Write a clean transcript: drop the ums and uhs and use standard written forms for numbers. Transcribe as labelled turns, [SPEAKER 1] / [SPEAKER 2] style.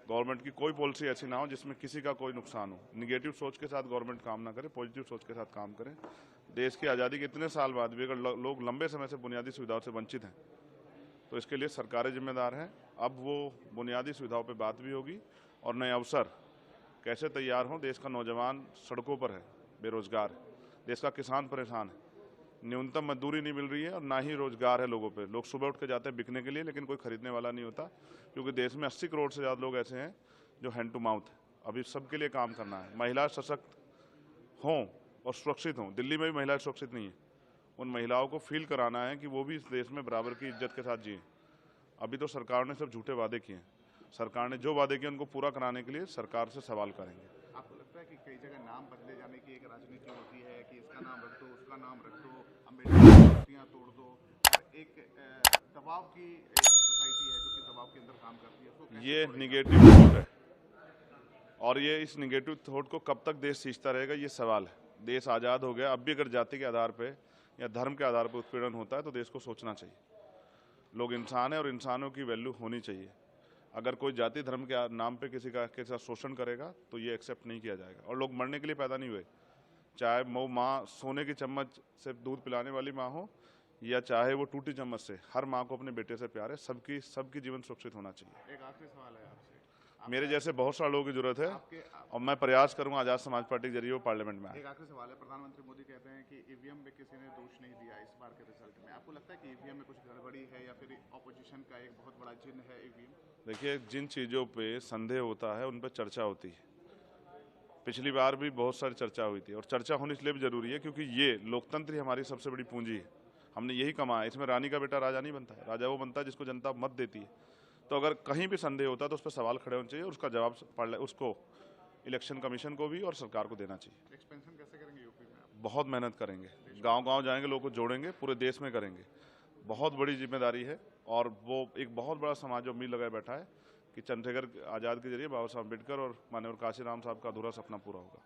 [SPEAKER 1] Government की कोई policy ऐसी ना हो जिसमें किसी का कोई नुकसान हो। निगेटिव सोच के साथ गवर्नमेंट काम ना करे, पॉजिटिव सोच के साथ काम करे। देश की आज़ादी के इतने साल बाद भी अगर लोग लंबे समय से बुनियादी सुविधाओं से वंचित हैं तो इसके लिए सरकारें जिम्मेदार हैं। अब वो बुनियादी सुविधाओं पर बात भी होगी और नए अवसर कैसे तैयार हों। देश का नौजवान सड़कों पर है, बेरोजगार है, देश का किसान परेशान है, न्यूनतम मजदूरी नहीं मिल रही है और ना ही रोजगार है लोगों पे। लोग सुबह उठ के जाते हैं बिकने के लिए, लेकिन कोई खरीदने वाला नहीं होता, क्योंकि देश में 80 करोड़ से ज़्यादा लोग ऐसे हैं जो हैंड टू माउथ है। अभी सबके लिए काम करना है। महिला सशक्त हों और सुरक्षित हों। दिल्ली में भी महिलाएं सुरक्षित नहीं है। उन महिलाओं को फील कराना है कि वो भी इस देश में बराबर की इज्जत के साथ जिए। अभी तो सरकार ने सब झूठे वादे किए हैं। सरकार ने जो वादे किए उनको पूरा कराने के लिए सरकार से सवाल करेंगे।
[SPEAKER 2] आपको लगता है कि कई जगह नाम बदले जाने की एक राजनीति होती है कि इसका नाम रख दो, उसका नाम रख दो, अम्बेडकर की मूर्तियां तोड़ दो, और एक दबाव की एक सोसाइटी है जो कि दबाव के अंदर काम करती है, उसको कैसे
[SPEAKER 1] ये
[SPEAKER 2] तोड़ेगा?
[SPEAKER 1] निगेटिव थॉट है और ये इस निगेटिव थॉट को कब तक देश सींचता रहेगा, ये सवाल है। देश आज़ाद हो गया, अब भी अगर जाति के आधार पे या धर्म के आधार पर उत्पीड़न होता है तो देश को सोचना चाहिए। लोग इंसान है और इंसानों की वैल्यू होनी चाहिए। अगर कोई जाति धर्म के नाम पे किसी का के साथ शोषण करेगा तो ये एक्सेप्ट नहीं किया जाएगा। और लोग मरने के लिए पैदा नहीं हुए, चाहे वो माँ सोने की चम्मच से दूध पिलाने वाली माँ हो या चाहे वो टूटी चम्मच से, हर माँ को अपने बेटे से प्यार है। सबकी जीवन सुरक्षित होना चाहिए।
[SPEAKER 2] एक आखिरी सवाल है आपसे।
[SPEAKER 1] मेरे जैसे बहुत सारे लोगों की जरूरत है और मैं प्रयास करूंगा आजाद समाज पार्टी के जरिए वो पार्लियामेंट में आए।
[SPEAKER 2] एक आखिरी सवाल है। प्रधानमंत्री मोदी कहते हैं कि ईवीएम में किसी ने दोष नहीं दिया इस बार के रिजल्ट में। आपको लगता है कि ईवीएम में कुछ गड़बड़ी है या फिर ऑपोजिशन का एक बहुत बड़ा जिन है ईवीएम?
[SPEAKER 1] देखिए, जिन चीज़ों पे संदेह होता है उन पर चर्चा होती है। पिछली बार भी बहुत सारी चर्चा हुई थी और चर्चा होनी इसलिए भी जरूरी है क्योंकि ये लोकतंत्र ही हमारी सबसे बड़ी पूंजी है। हमने यही कमाया। इसमें रानी का बेटा राजा नहीं बनता है, राजा वो बनता है जिसको जनता मत देती है। तो अगर कहीं भी संदेह होता है तो उस पर सवाल खड़े होने चाहिए और उसका जवाब उसको इलेक्शन कमीशन को भी और सरकार को देना चाहिए।
[SPEAKER 2] एक्सपेंशन कैसे करेंगे यूपी में आप?
[SPEAKER 1] बहुत मेहनत करेंगे, गांव-गांव जाएंगे, लोगों को जोड़ेंगे, पूरे देश में करेंगे। बहुत बड़ी जिम्मेदारी है और वो एक बहुत बड़ा समाज जो उम्मीद लगाए बैठा है कि चंद्रशेखर आज़ाद के जरिए बाबा साहब अम्बेडकर और माननीय काशीराम साहब का अधूरा सपना पूरा होगा।